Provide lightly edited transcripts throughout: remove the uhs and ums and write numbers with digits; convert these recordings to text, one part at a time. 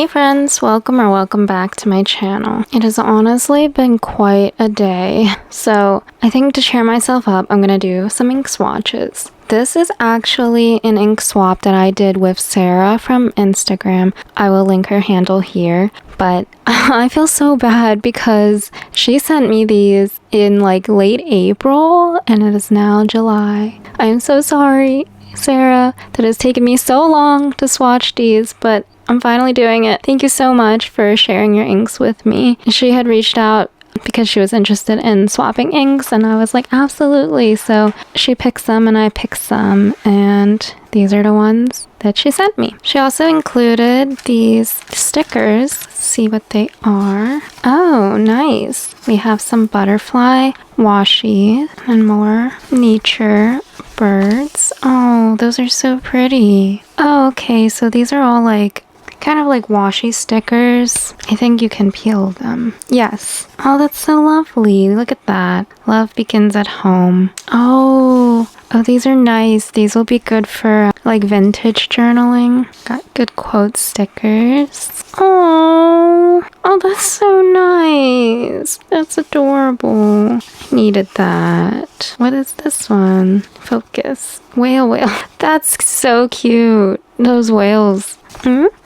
Hey friends, welcome back to my channel. It has honestly been quite a day, so I think to cheer myself up, I'm gonna do some ink swatches. This is actually an ink swap that I did with Sarah from Instagram. I will link her handle here, but I feel so bad because she sent me these in like late April and it is now July. I am so sorry, Sarah, that it's taken me so long to swatch these, but I'm finally doing it. Thank you so much for sharing your inks with me. She had reached out because she was interested in swapping inks and I was like, absolutely. So she picked some and I picked some, and these are the ones that she sent me. She also included these stickers. See what they are. Oh, nice. We have some butterfly washi and more nature birds. Oh, those are so pretty. Oh, okay, so these are all like kind of like washi stickers. I think you can peel them. Yes. Oh, that's so lovely. Look at that. Love begins at home. Oh, these are nice. These will be good for like vintage journaling. Got good quote stickers. Oh, that's so nice. That's adorable. I needed that. What is this one? Focus. Whale. That's so cute. Those whales.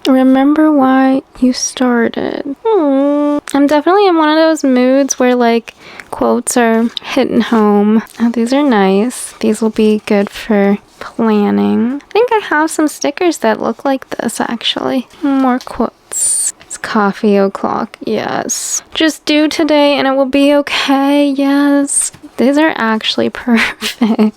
Remember why you started. I'm definitely in one of those moods where like quotes are hitting home. Oh, these are nice. These will be good for planning. I think I have some stickers that look like this actually. More quotes. It's coffee o'clock. Yes. Just do today and it will be okay. Yes. These are actually perfect.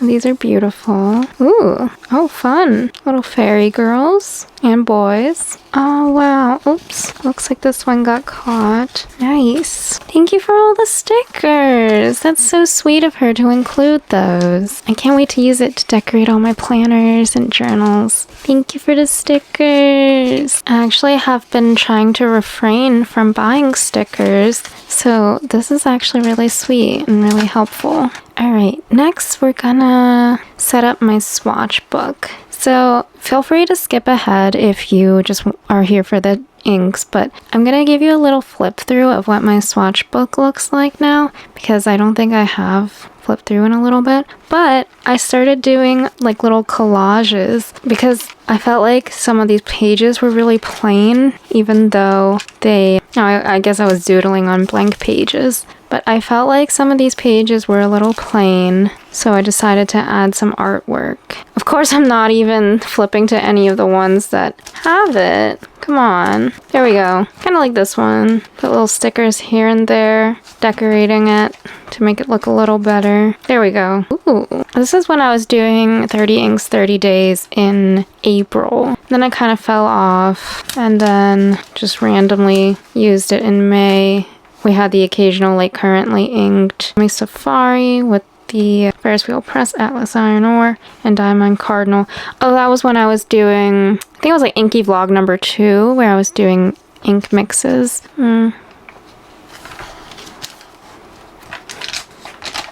These are beautiful. Ooh. Oh, fun. Little fairy girls and boys. Oh, wow. Oops. Looks like this one got caught. Nice. Thank you for all the stickers. That's so sweet of her to include those. I can't wait to use it to decorate all my planners and journals. Thank you for the stickers. I actually have been trying to refrain from buying stickers, so this is actually really sweet and really helpful. Alright, next we're gonna set up my swatch book. So feel free to skip ahead if you just are here for the inks, but I'm gonna give you a little flip through of what my swatch book looks like now, because I don't think I have flipped through in a little bit. But I started doing like little collages because I felt like some of these pages were really plain, even though I guess I was doodling on blank pages. But I felt like some of these pages were a little plain, so I decided to add some artwork. Of course, I'm not even flipping to any of the ones that have it. Come on. There we go. Kind of like this one. Put little stickers here and there, decorating it to make it look a little better. There we go. Ooh. This is when I was doing 30 inks 30 days in April. Then I kind of fell off and then just randomly used it in May. We had the occasional like currently inked My Safari with the Ferris wheel press Atlas iron ore and diamond cardinal. Oh, that was when I was doing, I think it was like Inky vlog number 2 where I was doing ink mixes.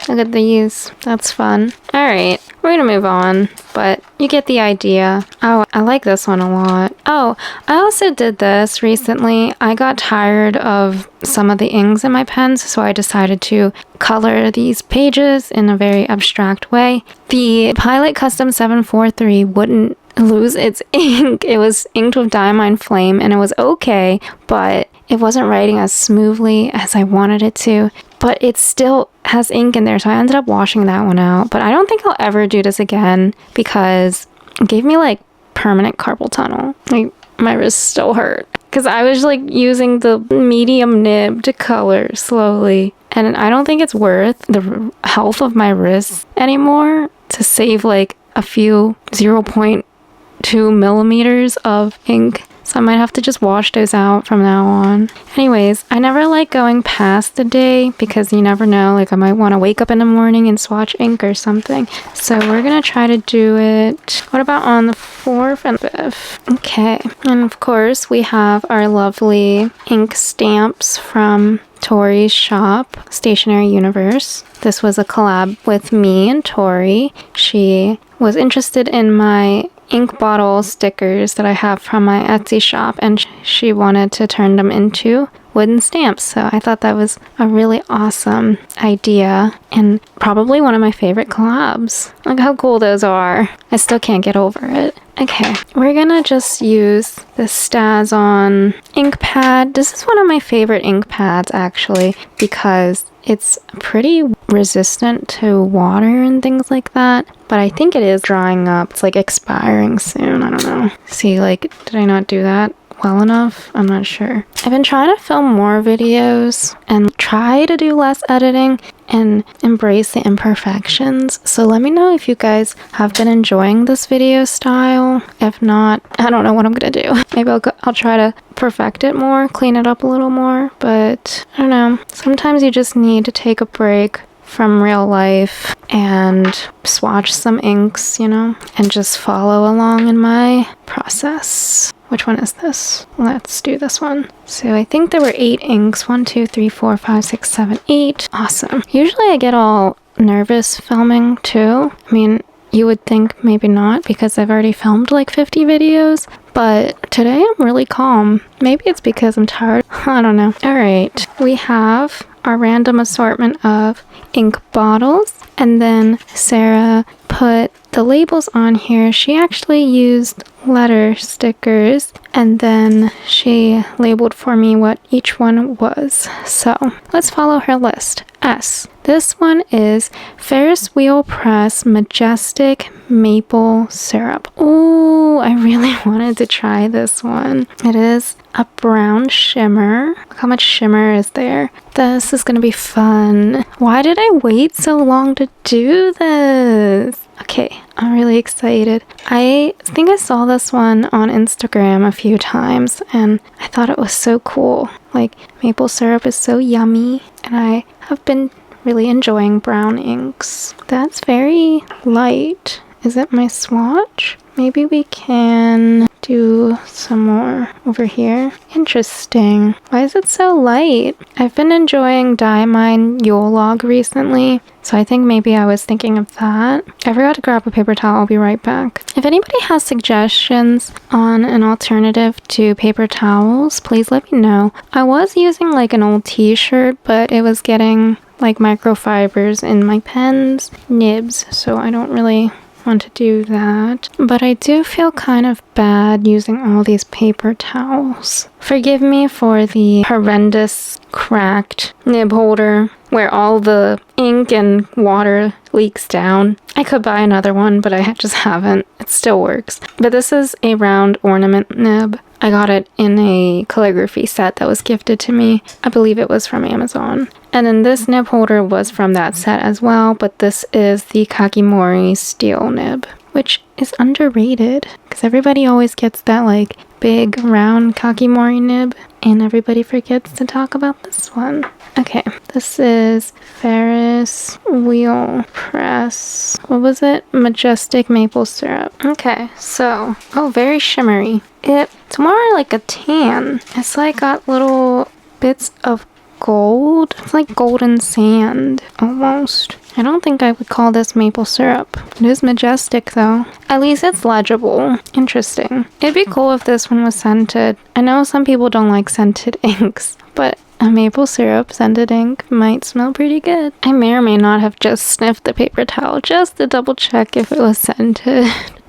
Look at these. That's fun. Alright, we're gonna move on, but you get the idea. Oh, I like this one a lot. Oh, I also did this recently. I got tired of some of the inks in my pens, so I decided to color these pages in a very abstract way. The Pilot Custom 743 wouldn't lose its ink. It was inked with Diamine Flame and it was okay, but it wasn't writing as smoothly as I wanted it to. But it still has ink in there, so I ended up washing that one out. But I don't think I'll ever do this again because it gave me like permanent carpal tunnel. Like my wrist still hurt because I was like using the medium nib to color slowly, and I don't think it's worth the health of my wrist anymore to save like a few 0.2 millimeters of ink. So I might have to just wash those out from now on. Anyways, I never like going past the day because you never know, like I might want to wake up in the morning and swatch ink or something. So we're gonna try to do it. What about on the 4th and 5th? Okay. And of course we have our lovely ink stamps from Tori's shop, Stationery Universe. This was a collab with me and Tori. She was interested in my ink bottle stickers that I have from my Etsy shop, and she wanted to turn them into wooden stamps. So I thought that was a really awesome idea and probably one of my favorite collabs. Look how cool those are. I still can't get over it. Okay, we're gonna just use the StazOn ink pad. This is one of my favorite ink pads actually because it's pretty resistant to water and things like that. But I think it is drying up. It's like expiring soon. I don't know. See, like, did I not do that well enough? I'm not sure. I've been trying to film more videos and try to do less editing and embrace the imperfections. So let me know if you guys have been enjoying this video style. If not, I don't know what I'm gonna do. Maybe I'll try to perfect it more, clean it up a little more, but I don't know. Sometimes you just need to take a break from real life and swatch some inks, you know, and just follow along in my process. Which one is this? Let's do this one. So I think there were 8 inks. 1, 2, 3, 4, 5, 6, 7, 8. Awesome. Usually I get all nervous filming too. I mean, you would think maybe not because I've already filmed like 50 videos, but today I'm really calm. Maybe it's because I'm tired. I don't know. All right, we have our random assortment of ink bottles, and then Sarah put the labels on here. She actually used letter stickers and then she labeled for me what each one was. So let's follow her list. S. This one is Ferris wheel press majestic maple syrup. Ooh, I really wanted to try this one. It is a brown shimmer. Look how much shimmer is there. This is gonna be fun. Why did I wait so long to do this? Okay, I'm really excited. I think I saw this one on Instagram a few times and I thought it was so cool. Like, maple syrup is so yummy and I have been really enjoying brown inks. That's very light. Is it my swatch? Maybe we can do some more over here. Interesting. Why is it so light? I've been enjoying Dye Mine Yule Log recently, so I think maybe I was thinking of that. I forgot to grab a paper towel. I'll be right back. If anybody has suggestions on an alternative to paper towels, please let me know. I was using like an old t-shirt, but it was getting like microfibers in my pen's nibs, so I don't really want to do that. But I do feel kind of bad using all these paper towels. Forgive me for the horrendous cracked nib holder where all the ink and water leaks down. I could buy another one, but I just haven't. It still works. But this is a round ornament nib. I got it in a calligraphy set that was gifted to me. I believe it was from Amazon. And then this nib holder was from that set as well, but this is the Kakimori steel nib, which is underrated because everybody always gets that like big round Kakimori nib and everybody forgets to talk about this one. Okay, this is Ferris wheel press. What was it? Majestic maple syrup. Okay, so, oh, very shimmery. It's more like a tan. It's like got little bits of gold. It's like golden sand, almost. I don't think I would call this maple syrup. It is majestic though. At least it's legible. Interesting. It'd be cool if this one was scented. I know some people don't like scented inks, but a maple syrup scented ink might smell pretty good. I may or may not have just sniffed the paper towel just to double check if it was scented.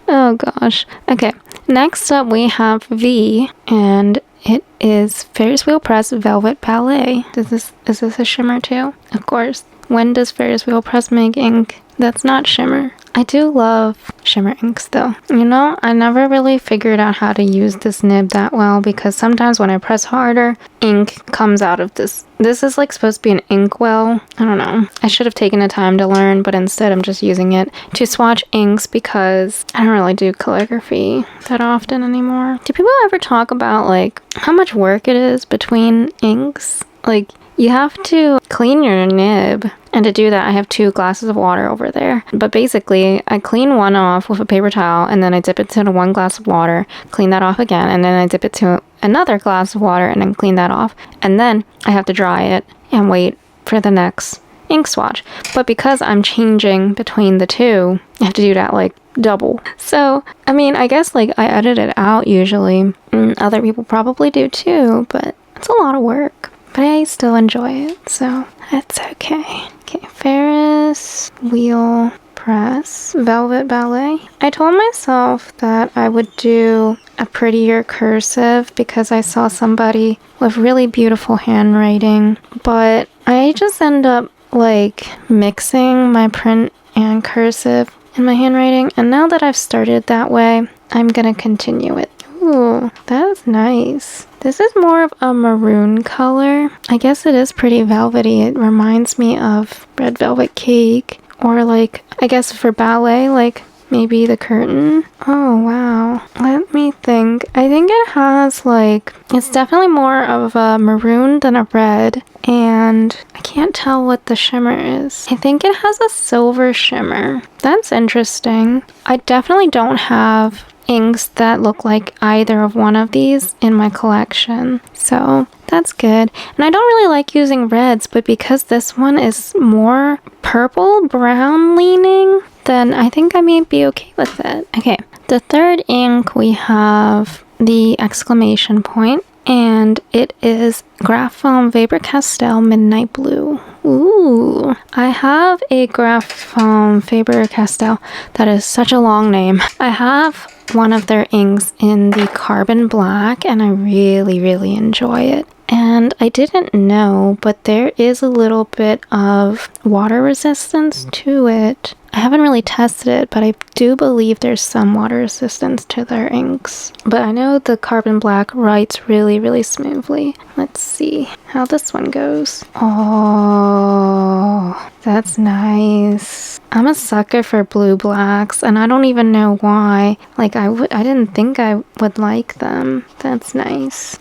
Oh gosh. Okay, next up we have V, and it is Ferris wheel press velvet ballet. Is this a shimmer too? Of course. When does Ferris wheel press make ink that's not shimmer? I do love shimmer inks though. You know, I never really figured out how to use this nib that well because sometimes when I press harder, ink comes out of this. This is like supposed to be an ink well. I don't know. I should have taken the time to learn, but instead I'm just using it to swatch inks because I don't really do calligraphy that often anymore. Do people ever talk about like how much work it is between inks? Like, you have to clean your nib, and to do that I have 2 glasses of water over there. But basically I clean one off with a paper towel and then I dip it into 1 glass of water, clean that off again, and then I dip it to another glass of water and then clean that off. And then I have to dry it and wait for the next ink swatch. But because I'm changing between the two, I have to do that like double. So, I mean, I guess like I edit it out usually. Other people probably do too, but it's a lot of work. But I still enjoy it, so that's okay. Okay, Ferris wheel press, velvet ballet. I told myself that I would do a prettier cursive because I saw somebody with really beautiful handwriting, but I just end up like mixing my print and cursive in my handwriting, and now that I've started that way, I'm gonna continue it. Ooh, that's nice. This is more of a maroon color. I guess it is pretty velvety. It reminds me of red velvet cake, or like, I guess for ballet, like maybe the curtain. Oh, wow. Let me think. I think it has like, it's definitely more of a maroon than a red, and I can't tell what the shimmer is. I think it has a silver shimmer. That's interesting. I definitely don't have inks that look like either of one of these in my collection, so that's good. And I don't really like using reds, but because this one is more purple brown leaning, then I think I may be okay with it. Okay, the third ink, we have the exclamation point, and it is Graphome Faber-Castell Midnight Blue. Ooh, I have a Graphome Faber-Castell. That is such a long name. I have one of their inks in the carbon black, and I really enjoy it. And I didn't know, but there is a little bit of water resistance to it. I haven't really tested it, but I do believe there's some water resistance to their inks. But I know the carbon black writes really smoothly. Let's see how this one goes. Oh, that's nice. I'm a sucker for blue blacks, and I don't even know why. Like, I didn't think I would like them. That's nice.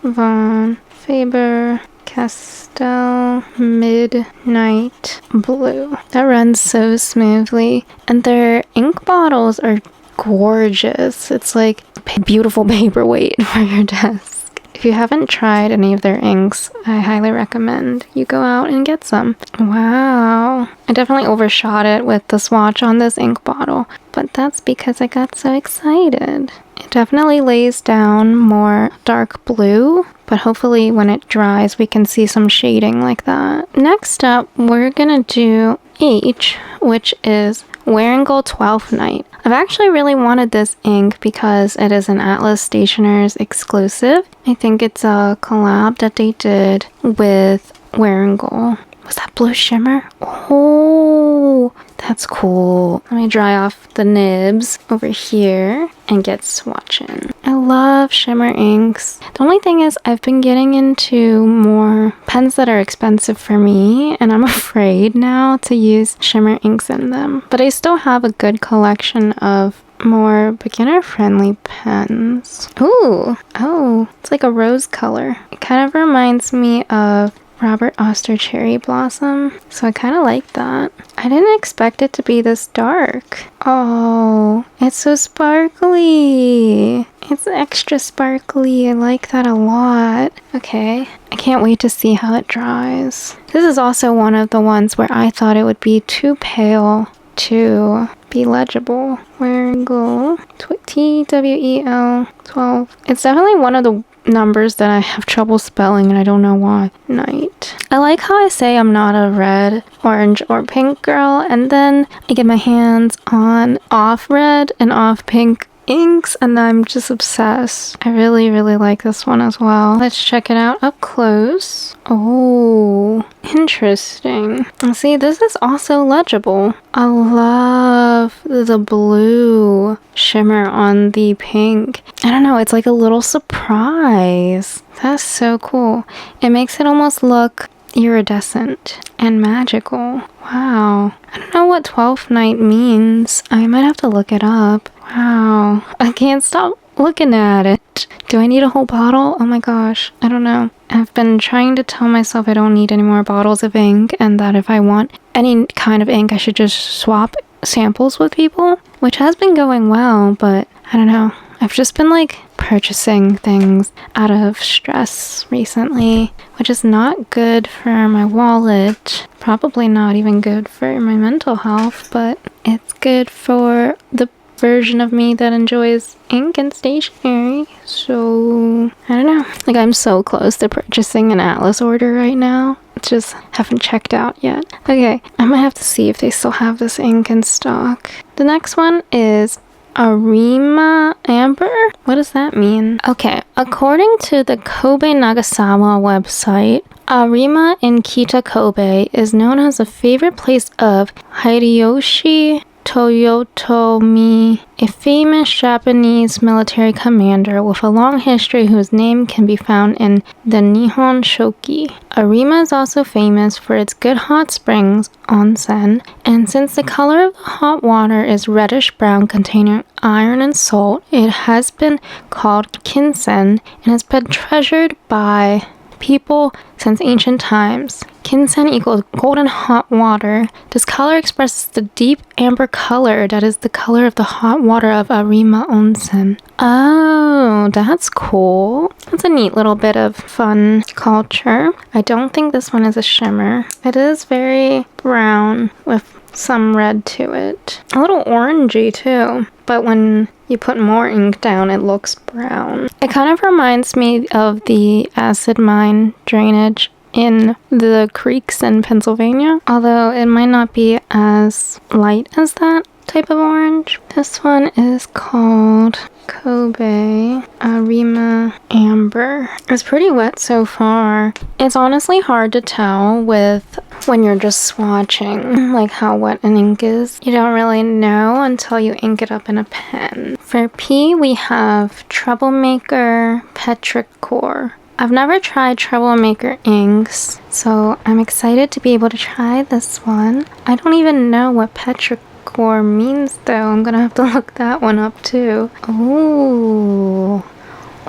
Von Faber-Castell Midnight Blue. That runs so smoothly. And their ink bottles are gorgeous. It's like a beautiful paperweight for your desk. If you haven't tried any of their inks, I highly recommend you go out and get some. Wow. I definitely overshot it with the swatch on this ink bottle, but that's because I got so excited. It definitely lays down more dark blue, but hopefully when it dries, we can see some shading like that. Next up, we're gonna do H, which is Wearingeul 12th Night. I've actually really wanted this ink because it is an Atlas Stationers exclusive. I think it's a collab that they did with Wearingeul. Was that blue shimmer? Oh, that's cool. Let me dry off the nibs over here and get swatching. I love shimmer inks. The only thing is I've been getting into more pens that are expensive for me, and I'm afraid now to use shimmer inks in them. But I still have a good collection of more beginner-friendly pens. Ooh, oh, it's like a rose color. It kind of reminds me of Robert Oster Cherry Blossom, so I kind of like that. I didn't expect it to be this dark. Oh, it's so sparkly. It's extra sparkly. I like that a lot. Okay, I can't wait to see how it dries. This is also one of the ones where I thought it would be too pale to be legible. Wearingeul, TWEL 12. It's definitely one of the numbers that I have trouble spelling, and I don't know why. Night. I like how I say I'm not a red, orange, or pink girl, and then I get my hands on off red and off pink inks, and I'm just obsessed. I really like this one as well. Let's check it out up close. Oh, interesting. See, this is also legible. I love the blue shimmer on the pink. I don't know, it's like a little surprise. That's so cool. It makes it almost look iridescent and magical. Wow. I don't know what 12th night means. I might have to look it up. Wow. I can't stop looking at it. Do I need a whole bottle? Oh my gosh. I don't know. I've been trying to tell myself I don't need any more bottles of ink, and that if I want any kind of ink, I should just swap samples with people, which has been going well, but I don't know. I've just been like purchasing things out of stress recently, which is not good for my wallet. Probably not even good for my mental health, but it's good for the version of me that enjoys ink and stationery. So I don't know, like I'm so close to purchasing an Atlas order right now. Just haven't checked out yet. Okay, I might have to see if they still have this ink in stock. The next one is Arima Amber? What does that mean? Okay, according to the Kobe Nagasawa website, Arima in Kita, Kobe is known as a favorite place of Hideyoshi Toyotomi, a famous Japanese military commander with a long history whose name can be found in the Nihon Shoki. Arima is also famous for its good hot springs, onsen, and since the color of the hot water is reddish-brown containing iron and salt, it has been called kinsen and has been treasured by people since ancient times. Kinsen equals golden hot water. This color expresses the deep amber color that is the color of the hot water of Arima Onsen. Oh, that's cool. That's a neat little bit of fun culture. I don't think this one is a shimmer. It is very brown with some red to it. A little orangey too, but when you put more ink down, it looks brown. It kind of reminds me of the acid mine drainage in the creeks in Pennsylvania, although it might not be as light as that type of orange. This one is called Kobe Arima Amber. It's pretty wet so far. It's honestly hard to tell with when you're just swatching like how wet an ink is. You don't really know until you ink it up in a pen. For P, we have Troublemaker Petrichor. I've never tried Troublemaker inks, so I'm excited to be able to try this one. I don't even know what Petrichor means though. I'm gonna have to look that one up too.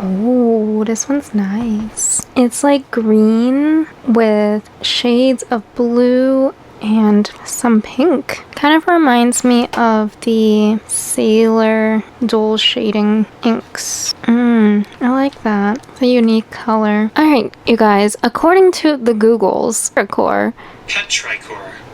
Oh, this one's nice. It's like green with shades of blue and some pink. Kind of reminds me of the Sailor dual shading inks. I like that. It's a unique color. Alright, you guys, according to the Googles,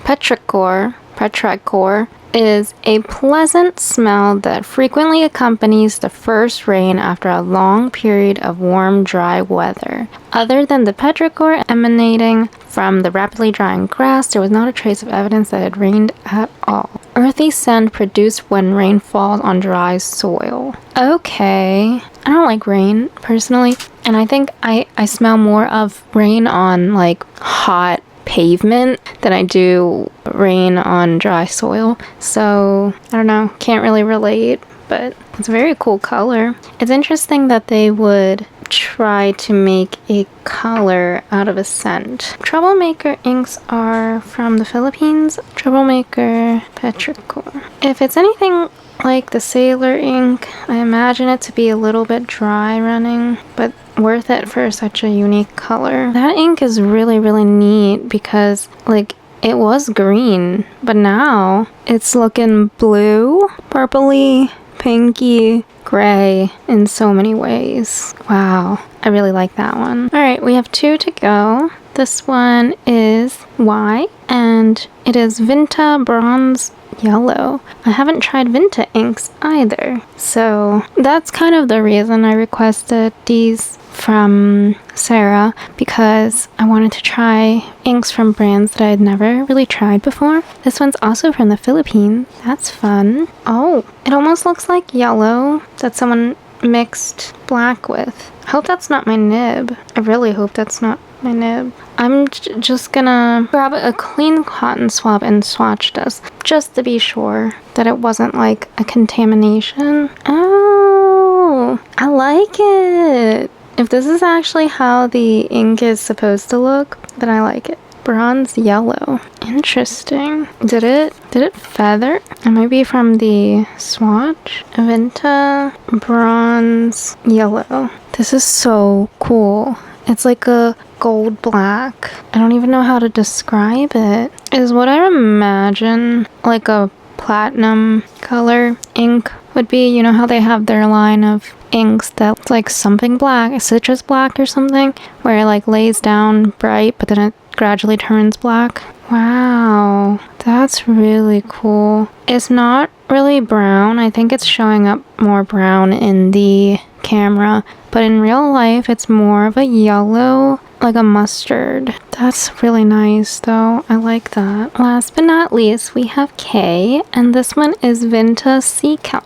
Petrichor is a pleasant smell that frequently accompanies the first rain after a long period of warm, dry weather. Other than the petrichor emanating from the rapidly drying grass, there was not a trace of evidence that it rained at all. Earthy scent produced when rain falls on dry soil. Okay. I don't like rain, personally, and I think I smell more of rain on, like, hot pavement than I do rain on dry soil. So I don't know, can't really relate, but it's a very cool color. It's interesting that they would try to make a color out of a scent. Troublemaker inks are from the Philippines. Troublemaker Petrichor. If it's anything like the Sailor ink, I imagine it to be a little bit dry running, but worth it for such a unique color. That ink is really, really neat because, like, it was green, but now it's looking blue, purpley, pinky, gray in so many ways. Wow, I really like that one. Alright, we have 2 to go. This one is Y, and it is Vinta Bronze Yellow. I haven't tried Vinta inks either, so that's kind of the reason I requested these from Sarah, because I wanted to try inks from brands that I had never really tried before. This one's also from the Philippines. That's fun. Oh, it almost looks like yellow that someone mixed black with. I hope that's not my nib. I really hope that's not my nib. I'm just gonna grab a clean cotton swab and swatch this, just to be sure that it wasn't like a contamination. Oh, I like it. If this is actually how the ink is supposed to look, then I like it. Bronze yellow. Interesting. Did it feather? It might be from the swatch. Vinta bronze yellow. This is so cool. It's like a gold black. I don't even know how to describe it. Is what I imagine like a platinum color ink would be, you know how they have their line of inks that's like something black, citrus black or something, where it like lays down bright but then it gradually turns black. Wow, that's really cool. It's not really brown. I think it's showing up more brown in the camera, but in real life it's more of a yellow, like a mustard. That's really nice though. I like that. Last but not least, we have Kay, and this one is Vinta Sea Kelp.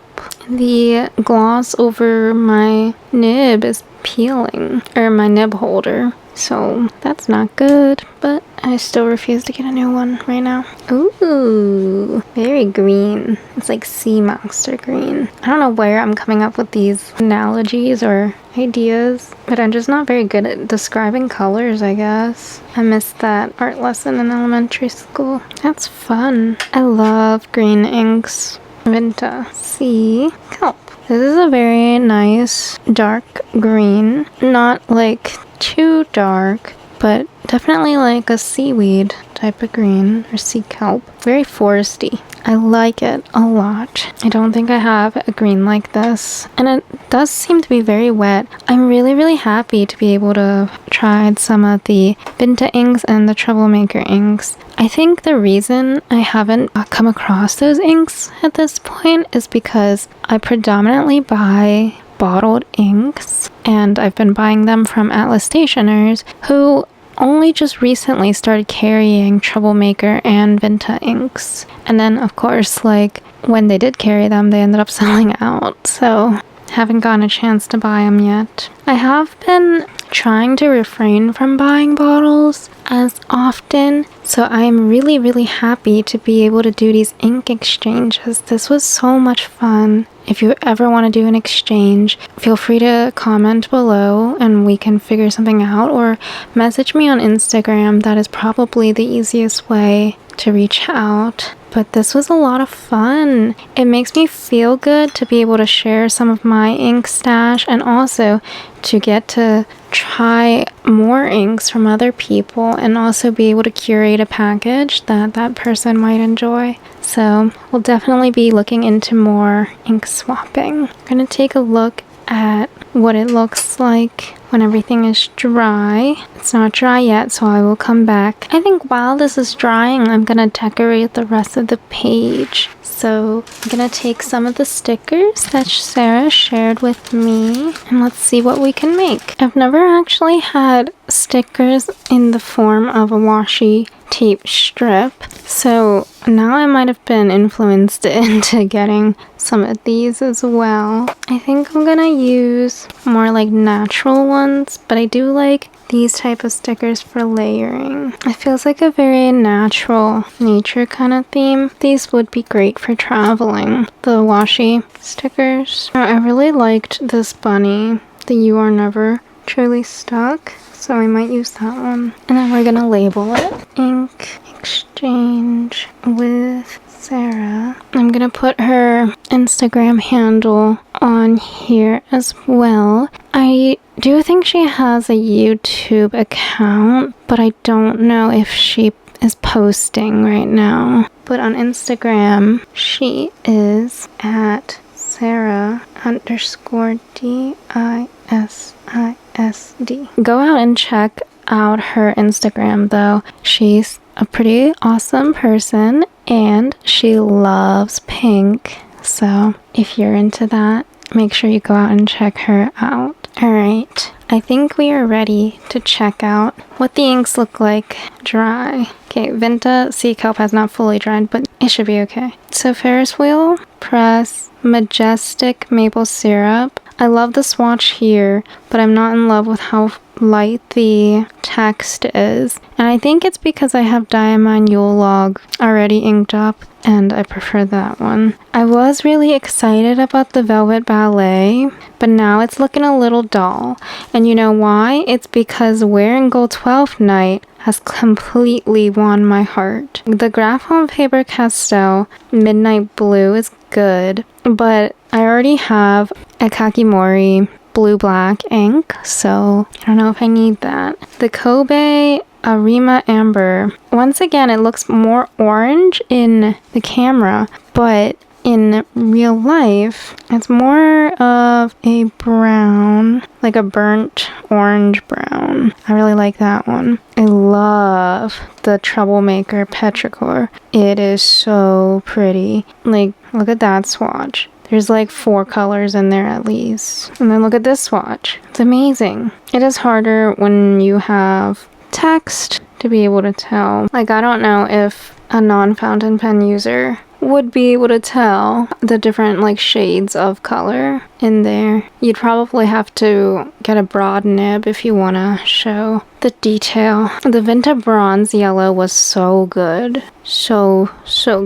The gloss over my nib is peeling, or my nib holder, so that's not good, but I still refuse to get a new one right now. Ooh, very green. It's like sea monster green. I don't know where I'm coming up with these analogies or ideas, but I'm just not very good at describing colors, I guess. I missed that art lesson in elementary school. That's fun. I love green inks. Vinta Sea Kelp. This is a very nice dark green. Not like too dark, but definitely like a seaweed type of green, or sea kelp. Very foresty. I like it a lot. I don't think I have a green like this, and it does seem to be very wet. I'm really happy to be able to try some of the Vinta inks and the Troublemaker inks. I think the reason I haven't come across those inks at this point is because I predominantly buy bottled inks, and I've been buying them from Atlas Stationers, who only just recently started carrying Troublemaker and Vinta inks. And then of course, like when they did carry them, they ended up selling out, so haven't gotten a chance to buy them yet. I have been trying to refrain from buying bottles as often, so I'm really happy to be able to do these ink exchanges. This was so much fun. If you ever want to do an exchange, feel free to comment below and we can figure something out, or message me on Instagram. That is probably the easiest way to reach out. But this was a lot of fun. It makes me feel good to be able to share some of my ink stash, and also to get to try more inks from other people, and also be able to curate a package that that person might enjoy. So we'll definitely be looking into more ink swapping. I'm gonna take a look at what it looks like when everything is dry. It's not dry yet, so I will come back. I think while this is drying, I'm gonna decorate the rest of the page. So I'm gonna take some of the stickers that Sarah shared with me, and let's see what we can make. I've never actually had stickers in the form of a washi tape strip, so now I might have been influenced into getting some of these as well. I think I'm gonna use more like natural ones, but I do like these type of stickers for layering. It feels like a very natural nature kind of theme. These would be great for traveling. The washi stickers. I really liked this bunny, the You Are Never Truly Stuck, so I might use that one. And then we're gonna label it Ink Exchange with Sarah. I'm gonna put her Instagram handle on here as well. I do think she has a YouTube account, but I don't know if she is posting right now. But on Instagram, she is at Sarah_DISISD. Go out and check out her Instagram though. She's a pretty awesome person and she loves pink. So if you're into that, make sure you go out and check her out. Alright, I think we are ready to check out what the inks look like dry. Okay, Vinta Sea Kelp has not fully dried, but it should be okay. So Ferris wheel, press, majestic maple syrup. I love the swatch here, but I'm not in love with how light the text is. And I think it's because I have Diamond Yule Log already inked up, and I prefer that one. I was really excited about the Velvet Ballet, but now it's looking a little dull. And you know why? It's because Wearingeul 12th Night has completely won my heart. The Graphon Faber-Castell Midnight Blue is good, but I already have a Kakimori blue-black ink, so I don't know if I need that. The Kobe Arima Amber. Once again, it looks more orange in the camera, but in real life, it's more of a brown, like a burnt orange brown. I really like that one. I love the Troublemaker Petrichor. It is so pretty. Like, look at that swatch. There's like 4 colors in there at least. And then look at this swatch. It's amazing. It is harder when you have text to be able to tell. Like, I don't know if a non-fountain pen user would be able to tell the different like shades of color in there. You'd probably have to get a broad nib if you want to show the detail. The Vinta bronze yellow was so good. So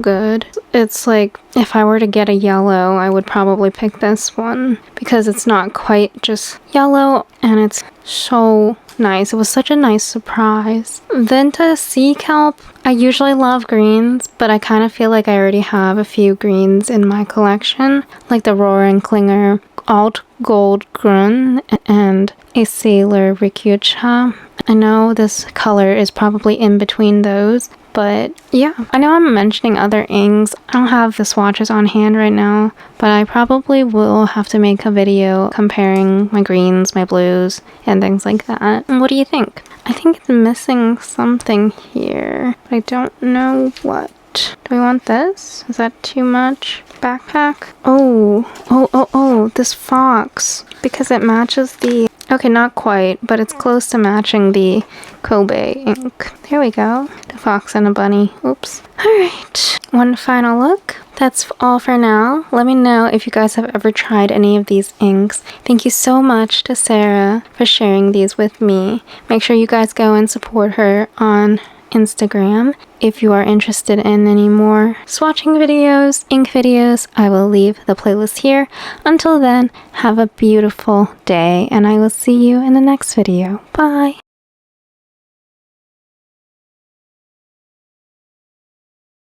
good. It's like if I were to get a yellow, I would probably pick this one because it's not quite just yellow and it's so nice. It was such a nice surprise. Vinta Sea Kelp. I usually love greens, but I kind of feel like I already have a few greens in my collection, like the Wearingeul Alt Gold Grün and a Sailor Rikyucha. I know this color is probably in between those, but yeah, I know I'm mentioning other inks. I don't have the swatches on hand right now, but I probably will have to make a video comparing my greens, my blues, and things like that. And what do you think? I think it's missing something here, but I don't know what. Do we want this? Is that too much? Backpack? Oh, this fox. Because it matches the... Okay, not quite, but it's close to matching the Kobe ink. There we go. The fox and a bunny. Oops. Alright, one final look. That's all for now. Let me know if you guys have ever tried any of these inks. Thank you so much to Sarah for sharing these with me. Make sure you guys go and support her on Instagram. If you are interested in any more swatching videos, ink videos, I will leave the playlist here. Until then, have a beautiful day and I will see you in the next video. Bye!